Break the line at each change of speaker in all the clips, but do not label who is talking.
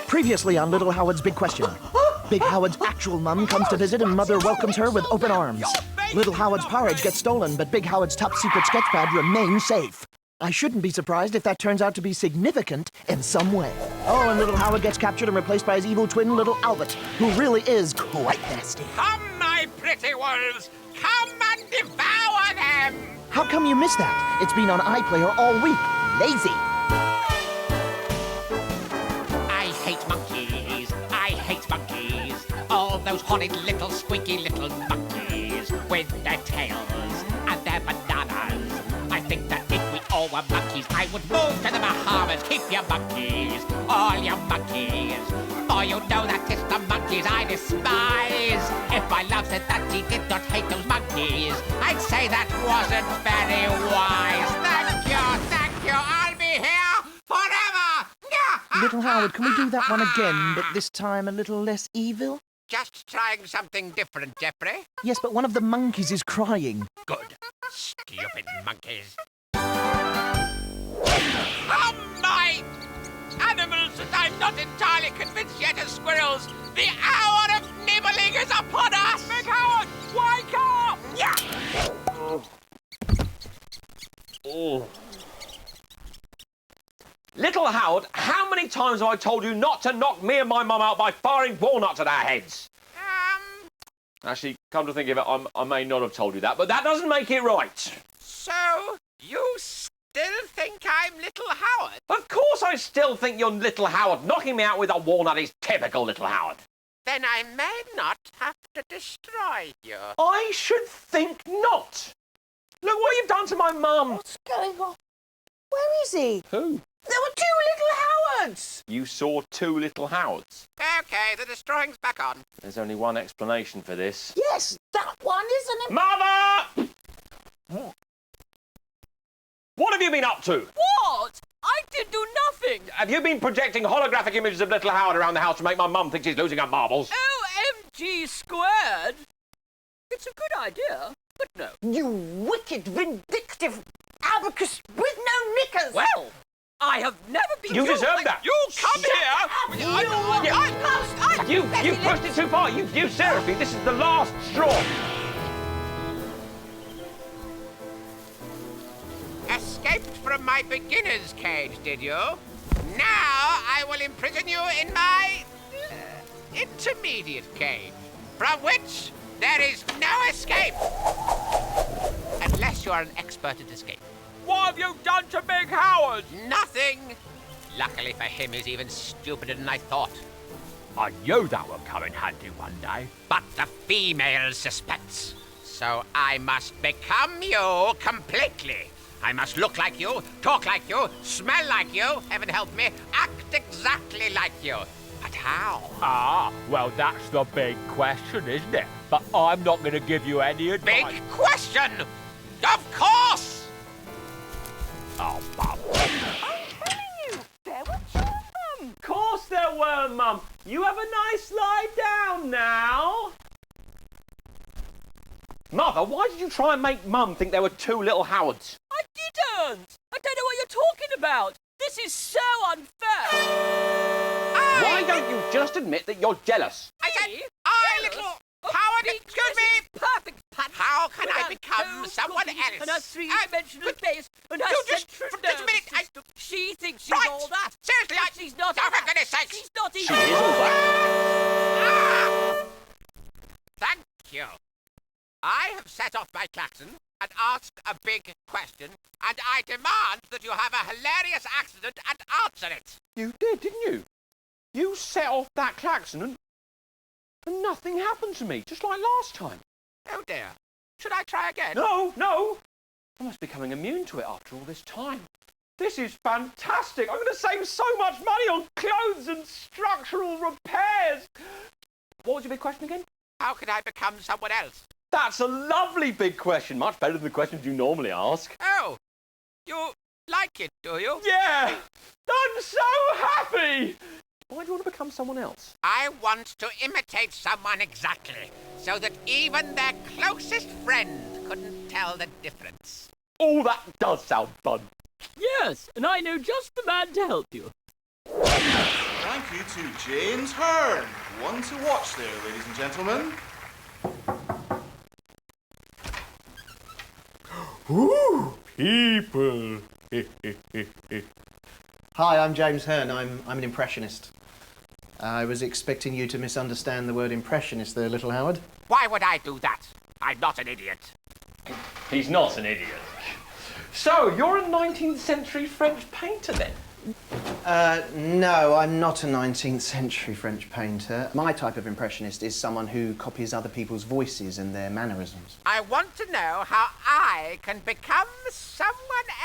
Previously on Little Howard's Big Question. Big Howard's actual mum comes to visit and Mother welcomes her with open arms. Little Howard's porridge gets stolen, but Big Howard's top-secret sketchpad remains safe. I shouldn't be surprised if that turns out to be significant in some way. Oh, and Little Howard gets captured and replaced by his evil twin, Little Albert, who really is quite nasty.
Come, my pretty wolves! Come and devour them!
How come you missed that? It's been on iPlayer all week. Lazy.
I hate monkeys. I hate monkeys. All those horrid little squeaky little monkeys with their tails and their bananas. I think that if we all were monkeys, I would move to the Bahamas. Keep your monkeys, all your monkeys. For you know that it's the monkeys I despise. If my love said that he did not hate those monkeys, I'd say that wasn't very wise. Thank you, I'll be here forever.
Little Howard, can we do that one again, but this time a little less evil?
Just trying something different, Jeffrey.
Yes, but one of the monkeys is crying.
Good. Stupid monkeys. Oh, my! Animals that I'm not entirely convinced yet are squirrels. The hour of nibbling is upon us! Big Howard, wake up! Yeah!
Little Howard, how many times have I told you not to knock me and my mum out by firing walnuts at our heads? Actually, come to think of it, I may not have told you that, but that doesn't make it right.
So, you still think I'm Little Howard?
Of course I still think you're Little Howard. Knocking me out with a walnut is typical Little Howard.
Then I may not have to destroy you.
I should think not. Look what you've done to my mum.
What's going on? Where is he?
Who?
There were 2 Little Howards!
You saw 2 Little Howards.
Okay, the destroying's back on.
There's only one explanation for this.
Yes, that one, isn't it?
Mother! What have you been up to?
What? I did do nothing.
Have you been projecting holographic images of Little Howard around the house to make my mum think she's losing her marbles?
OMG squared. It's a good idea, but no.
You wicked, vindictive abacus with no knickers!
Well, I have never been...
You deserve that.
You come here!
You pushed it too far. You seriously, this is the last straw.
Escaped from my beginner's cage, did you? Now I will imprison you in my intermediate cage, from which there is no escape. Unless you are an expert at escape.
What have you done to Big Howard?
Nothing. Luckily for him, he's even stupider than I thought.
I knew that would come in handy one day.
But the female suspects. So I must become you completely. I must look like you, talk like you, smell like you, heaven help me, act exactly like you. But how?
Ah, well, that's the big question, isn't it? But I'm not going to give you any advice.
Big question! Of course!
Oh, Mum.
I'm telling you, there were 2 of them.
Of course there were, Mum. You have a nice lie down now. Mother, why did you try and make Mum think there were 2 Little Howards?
I didn't. I don't know what you're talking about. This is so unfair.
Why don't you just admit that you're jealous?
I said, Little Howard, excuse me!
Perfect, Pat.
How can I become someone else?
And a 3-dimensional face and her
just
central
a minute,
nervous system. She thinks she's
Right.
all that.
Seriously,
But she's not
Oh,
all
for
that.
goodness sakes.
She's not
She
even
is all that.
Thank you. I have set off my klaxon and asked a big question, and I demand that you have a hilarious accident and answer it.
You did, didn't you? You set off that klaxon and nothing happened to me, just like last time.
Oh dear. Should I try again?
No. I must be becoming immune to it after all this time. This is fantastic. I'm going to save so much money on clothes and structural repairs. What was your big question again?
How can I become someone else?
That's a lovely big question. Much better than the questions you normally ask.
Oh, you like it, do you?
Yeah, I'm so happy. Why do you want to become someone else?
I want to imitate someone exactly, so that even their closest friend couldn't tell the difference.
Oh, that does sound fun.
Yes, and I know just the man to help you.
Right.
thank you to James Hearn. One to watch there, ladies and gentlemen.
Ooh, people.
Hi, I'm James Hearn. I'm an impressionist. I was expecting you to misunderstand the word impressionist there, little Howard.
Why would I do that? I'm not an idiot.
He's not an idiot. So, you're a 19th century French painter then?
No, I'm not a 19th century French painter. My type of impressionist is someone who copies other people's voices and their mannerisms.
I want to know how I can become someone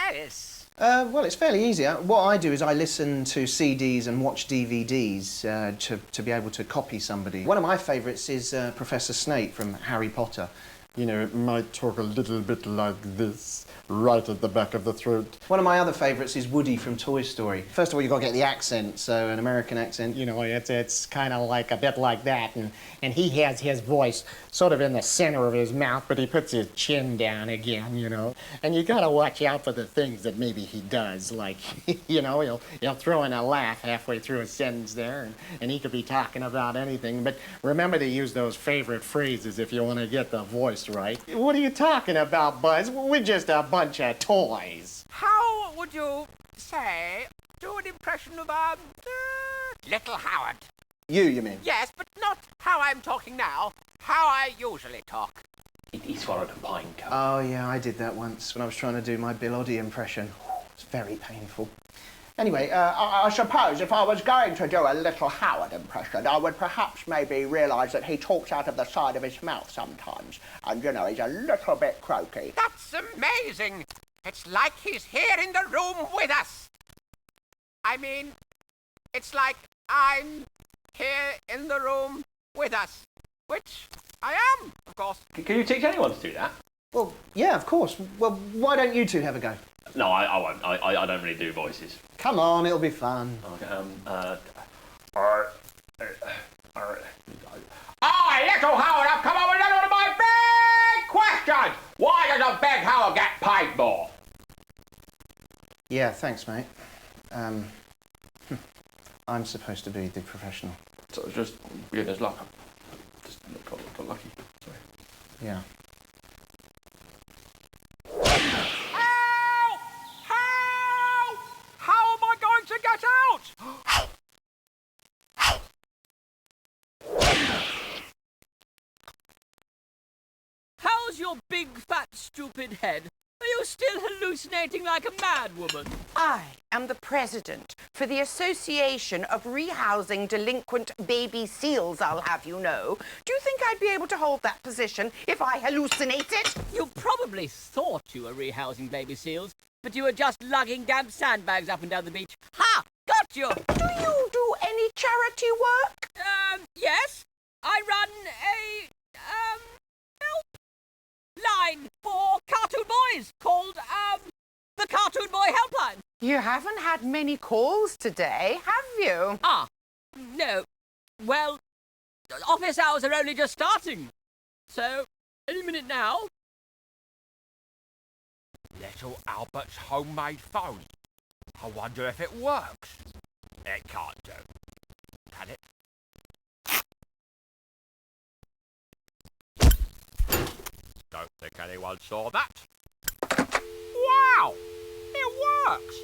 else.
Well, it's fairly easy. What I do is I listen to CDs and watch DVDs to be able to copy somebody. One of my favourites is Professor Snape from Harry Potter.
You know, it might talk a little bit like this, right at the back of the throat.
One of my other favourites is Woody from Toy Story. First of all, you've got to get the accent, so an American accent.
You know, it's kind of like a bit like that, and he has his voice sort of in the center of his mouth, but he puts his chin down again, you know. And you got to watch out for the things that maybe he does, like, you know, he'll throw in a laugh halfway through a sentence there, and he could be talking about anything. But remember to use those favorite phrases if you want to get the voice right. What are you talking about, Buzz? We're just a bunch of toys.
How would you say, do an impression of, Little Howard?
You mean?
Yes, but not how I'm talking now. How I usually talk.
He swallowed a pine cone.
Oh, yeah, I did that once when I was trying to do my Bill Oddie impression. It's very painful. Anyway, I suppose if I was going to do a Little Howard impression, I would perhaps maybe realise that he talks out of the side of his mouth sometimes. And, you know, he's a little bit croaky.
That's amazing. It's like he's here in the room with us. I mean, it's like I'm here in the room with us. Which I am, of course.
Can you teach anyone to do that?
Well, yeah, of course. Well, why don't you two have a go?
No, I won't. I don't really do voices.
Come on, it'll be fun.
Okay,
Little Howard, I've come up with another of my big questions. Why does a big Howard get paid more?
Yeah, thanks, mate. I'm supposed to be the professional.
so it's just beginner's luck. Just got lucky. Sorry.
Yeah.
Help! Help! How am I going to get out?
How's your big, fat, stupid head? Are you still hallucinating like a mad woman?
I am the president for the Association of Rehousing Delinquent Baby Seals, I'll have you know. Do you think I'd be able to hold that position if I hallucinated?
You probably thought you were rehousing baby seals, but you were just lugging damp sandbags up and down the beach. Ha! Got you!
Do you do any charity work?
Yes. I run a, helpline for cartoon boys called, the Cartoon Boy Helpline.
You haven't had many calls today, have you?
Ah, no. Well, office hours are only just starting. So, any minute now.
Little Albert's homemade phone. I wonder if it works. It can't do. Can it? Don't think anyone saw that. Wow! It works!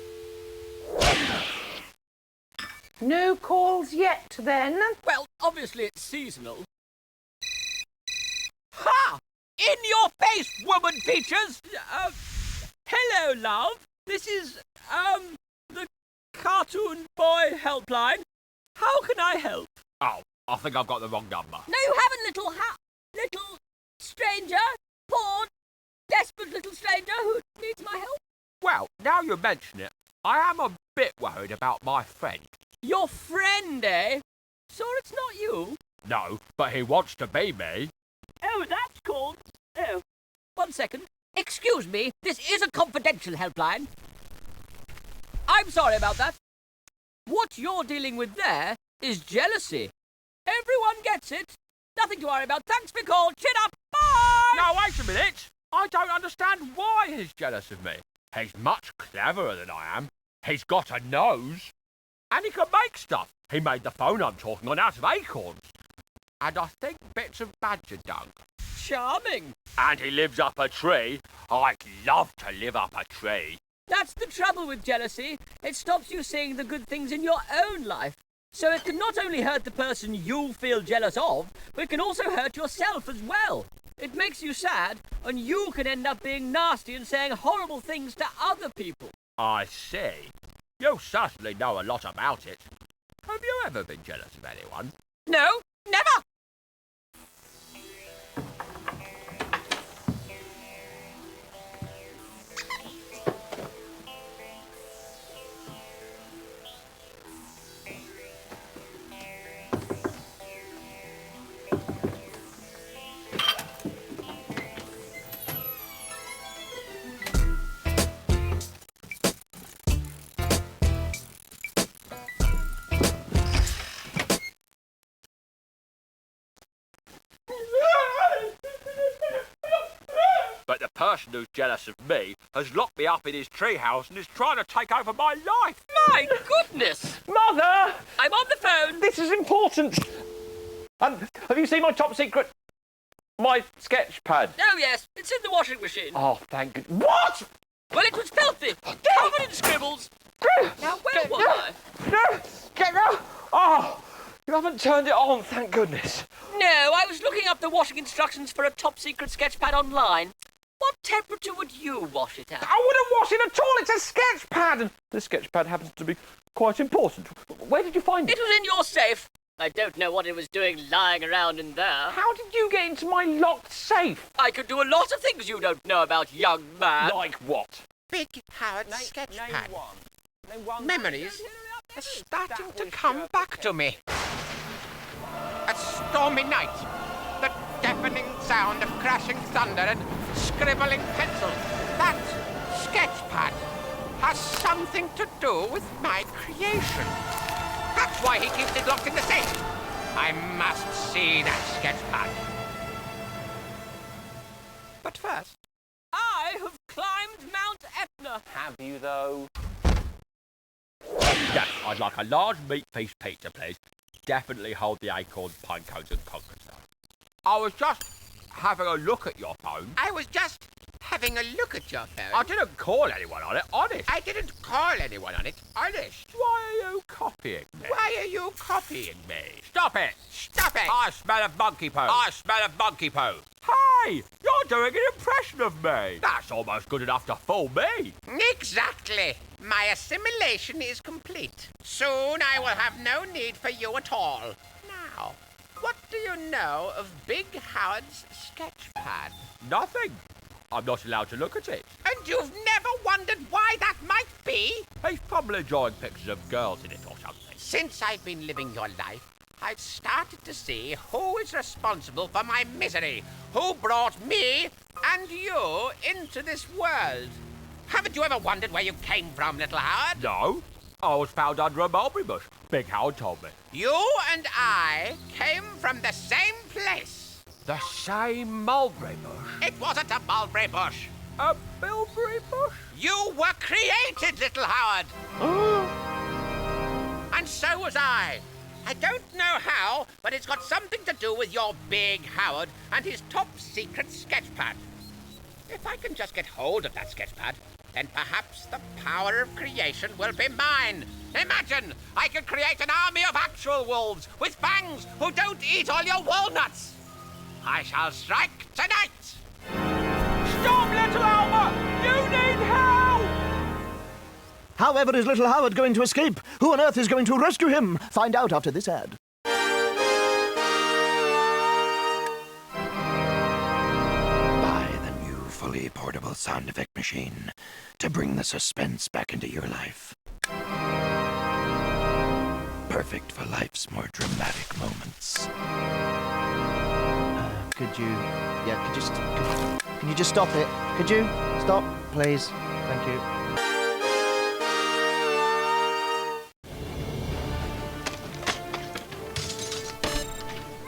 No calls yet, then?
Well, obviously it's seasonal. Ha! In your face, woman features! Hello, love. This is, the Cartoon Boy Helpline. How can I help?
Oh, I think I've got the wrong number.
No, you haven't, little stranger. Poor, desperate little stranger who needs my help.
Well, now you mention it, I am a bit worried about my friend.
Your friend, eh? So it's not you?
No, but he wants to be me.
Oh, that's called... Oh, 1 second. Excuse me, this is a confidential helpline. I'm sorry about that. What you're dealing with there is jealousy. Everyone gets it. Nothing to worry about. Thanks for your call. Chin up. Bye!
Now, wait a minute. I don't understand why he's jealous of me. He's much cleverer than I am. He's got a nose. And he can make stuff.
He made the phone I'm talking on out of acorns. And I think bits of badger dung.
Charming.
And he lives up a tree. I'd love to live up a tree.
That's the trouble with jealousy. It stops you seeing the good things in your own life. So it can not only hurt the person you feel jealous of, but it can also hurt yourself as well. It makes you sad, and you can end up being nasty and saying horrible things to other people.
I see. You certainly know a lot about it. Have you ever been jealous of anyone?
No, never!
But the person who's jealous of me has locked me up in his treehouse and is trying to take over my life.
My goodness!
Mother!
I'm on the phone!
This is important. Have you seen my top secret... my sketchpad?
Oh, yes. It's in the washing machine.
Oh, thank God. What?
Well, it was filthy. Covered in scribbles. Now, where was I?
No! Get out! Oh, you haven't turned it on, thank goodness.
No, I was looking up the washing instructions for a top-secret sketchpad online. What temperature would you wash it at?
I wouldn't wash it at all, it's a sketchpad! And this sketchpad happens to be quite important. Where did you find it?
It was in your safe. I don't know what it was doing lying around in there.
How did you get into my locked safe?
I could do a lot of things you don't know about, young man.
Like what?
Big Howard's sketchpad.
Name one.
Memories are starting to come back to me. A stormy night. The deafening sound of crashing thunder and scribbling pencils. That sketchpad has something to do with my creation. That's why he keeps it locked in the safe. I must see that sketchpad. But first...
I have climbed Mount Etna.
Have you, though?
Yes, I'd like a large meat feast pizza, please. Definitely hold the acorns, pine cones and conker stuff. I was just having a look at your phone.
I was just having a look at your phone.
I didn't call anyone on it, honest.
I didn't call anyone on it, honest.
Why are you copying me?
Why are you copying me?
Stop it!
Stop it!
I smell of monkey poo. I smell of monkey poo. Hey, you're doing an impression of me. That's almost good enough to fool me.
Exactly. My assimilation is complete. Soon I will have no need for you at all. Now, what do you know of Big Howard's sketchpad?
Nothing. I'm not allowed to look at it.
And you've never wondered why that might be?
He's probably drawing pictures of girls in it or something.
Since I've been living your life, I've started to see who is responsible for my misery, who brought me and you into this world. Haven't you ever wondered where you came from, little Howard?
No. I was found under a mulberry bush. Big Howard told me.
You and I came from the same place.
The same mulberry bush?
It wasn't a mulberry bush.
A bilberry bush?
You were created, little Howard. And so was I. I don't know how, but it's got something to do with your Big Howard and his top-secret sketchpad. If I can just get hold of that sketchpad, then perhaps the power of creation will be mine. Imagine, I could create an army of actual wolves with fangs who don't eat all your walnuts. I shall strike tonight.
Stop, little Albert! You need help!
However is little Howard going to escape? Who on earth is going to rescue him? Find out after this ad. Buy the new fully portable sound effect machine to bring the suspense back into your life. Perfect for life's more dramatic moments. Could you just stop it? Could you? Stop, please. Thank you.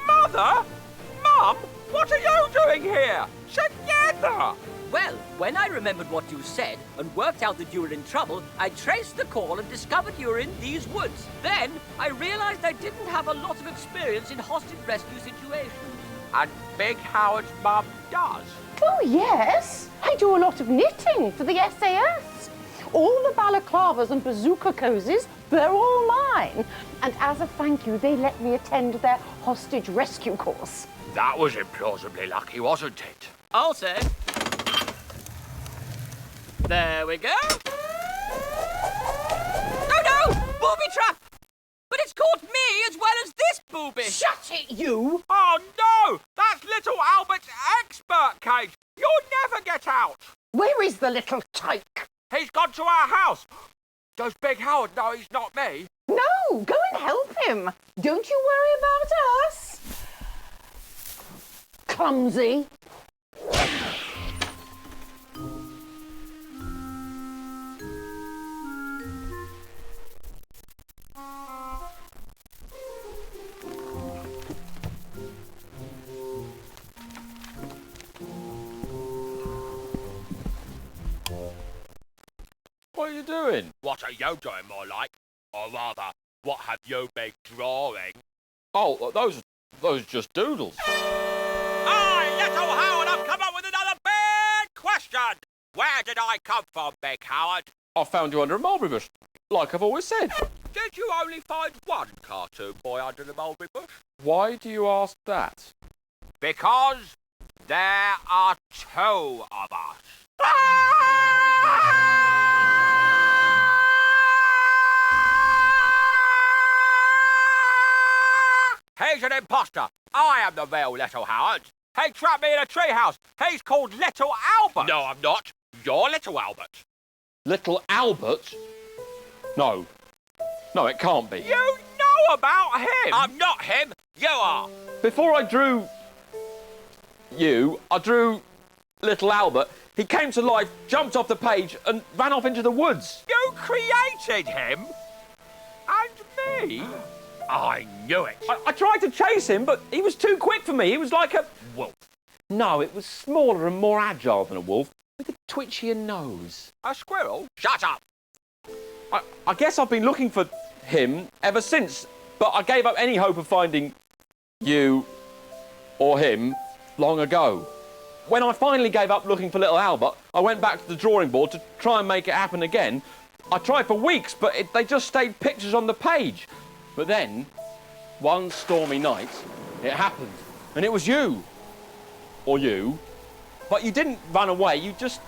Mother? Mum? What are you doing here? Together?
Well, when I remembered what you said and worked out that you were in trouble, I traced the call and discovered you were in these woods. Then I realized I didn't have a lot of experience in hostage rescue situations.
And Big Howard's mum does.
Oh, yes. I do a lot of knitting for the SAS. All the balaclavas and bazooka cozies, they're all mine. And as a thank you, they let me attend their hostage rescue course.
That was implausibly lucky, wasn't it?
I'll say. There we go. Oh no! Booby trap! But it's caught me as well as this booby.
Shut it, you!
Oh no! That's little Albert's expert cage. You'll never get out.
Where is the little tyke?
He's gone to our house. Does Big Howard know he's not me?
No, go and help him. Don't you worry about us. Clumsy.
What are you doing? What are you doing, more like? Or rather, what have you been drawing? Oh, those are just doodles.
Hi, little Howard, I've come up with another big question. Where did I come from, Big Howard?
I found you under a mulberry bush, like I've always said.
Did you only find one cartoon boy under the mulberry bush?
Why do you ask that?
Because there are two of us. He's an imposter. I am the real Little Howard. He trapped me in a treehouse. He's called Little Albert.
No, I'm not.
You're Little Albert.
Little Albert? No, it can't be.
You know about him. I'm not him. You are.
Before I drew you, I drew Little Albert. He came to life, jumped off the page, and ran off into the woods.
You created him. And me. I knew it.
I tried to chase him, but he was too quick for me. He was like a wolf. No, it was smaller and more agile than a wolf, with a twitchier nose.
A squirrel? Shut up.
I guess I've been looking for him ever since, but I gave up any hope of finding you or him long ago. When I finally gave up looking for little Albert, I went back to the drawing board to try and make it happen again. I tried for weeks, but they just stayed pictures on the page. But then, one stormy night, it happened. And it was you. Or you. But you didn't run away, you just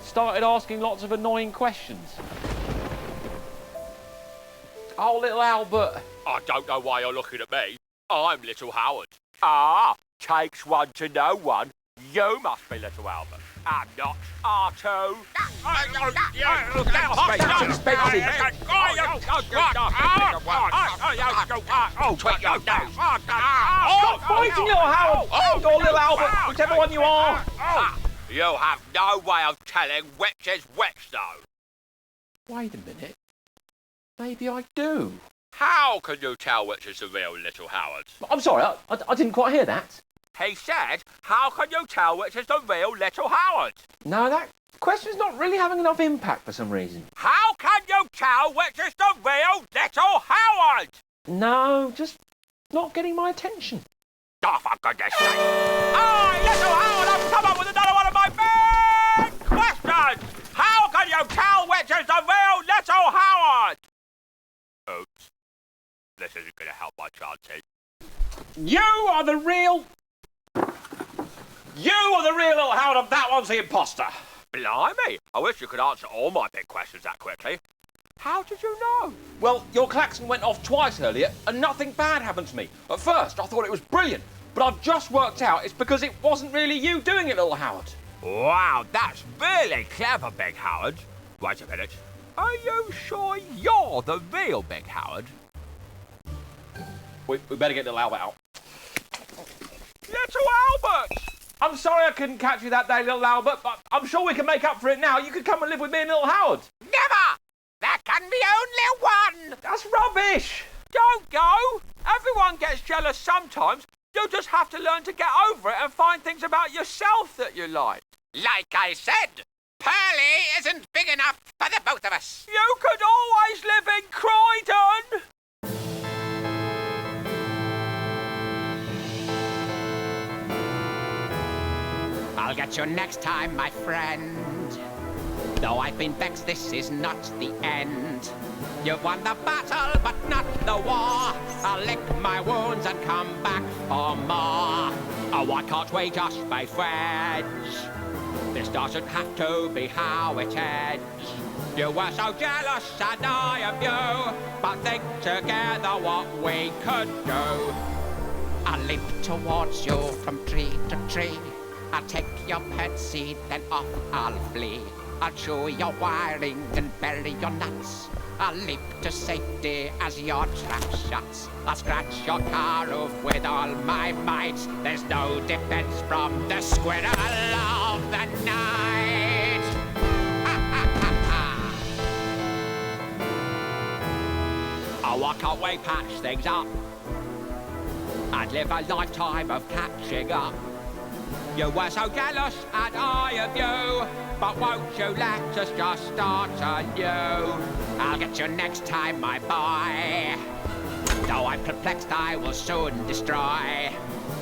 started asking lots of annoying questions. Oh, little Albert.
I don't know why you're looking at me. I'm Little Howard. Ah, takes one to know one. You must be Little Albert. I'm not. R2.
Stop fighting, little Howard! Or little Albert, whichever one you are!
You have no way of telling which is which, though.
Wait a minute. Maybe I do.
How can you tell which is the real Little Howard?
I'm sorry, I didn't quite hear that.
He said, how can you tell which is the real Little Howard?
No, that question's not really having enough impact for some reason.
How can you tell which is the real Little Howard?
No, just not getting my attention.
Oh, for goodness sake. Hi, Little Howard, I've come up with another one of my big questions. How can you tell which is the real Little Howard? Oops. This isn't going to help my chances.
You are the real little Howard, and that one's the imposter.
Blimey, I wish you could answer all my big questions that quickly. How did you know?
Well, your klaxon went off twice earlier, and nothing bad happened to me. At first, I thought it was brilliant, but I've just worked out it's because it wasn't really you doing it, little Howard.
Wow, that's really clever, Big Howard. Wait a minute. Are you sure you're the real Big Howard?
We better get little Albert out.
Little Albert!
I'm sorry I couldn't catch you that day, little Albert, but I'm sure we can make up for it now. You could come and live with me and little Howard.
Never! There can be only one!
That's rubbish!
Don't go! Everyone gets jealous sometimes. You just have to learn to get over it and find things about yourself that you like.
Like I said, Pearly isn't big enough for the both of us.
You could always live in Croydon!
I'll get you next time, my friend. Though I've been vexed, this is not the end. You've won the battle, but not the war. I'll lick my wounds and come back for more. Oh, why can't we just be friends? This doesn't have to be how it ends. You were so jealous and I of you, but think together what we could do. I'll leap towards you from tree to tree. I'll take your pet seed, then off I'll flee. I'll chew your wiring and bury your nuts. I'll leap to safety as your trap shuts. I'll scratch your car roof with all my might. There's no defense from the squirrel of the night. Oh, why can't we patch things up and live a lifetime of catching up? You were so jealous and I of you, but won't you let us just start anew? I'll get you next time, my boy. Though I'm perplexed, I will soon destroy.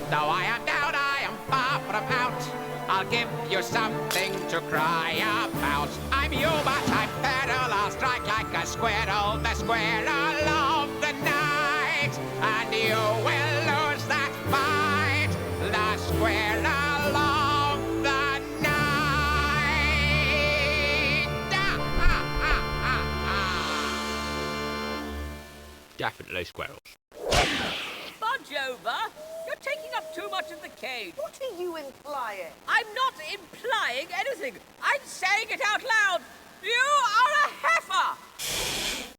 Though I am down, I am far from out. I'll give you something to cry about. I'm you, but I'm feral. I'll strike like a squirrel, the squirrel of the night. And you will lose that fight, the squirrel of the night.
Definitely squirrels.
Budge over! You're taking up too much of the cage.
What are you implying?
I'm not implying anything. I'm saying it out loud. You are a heifer!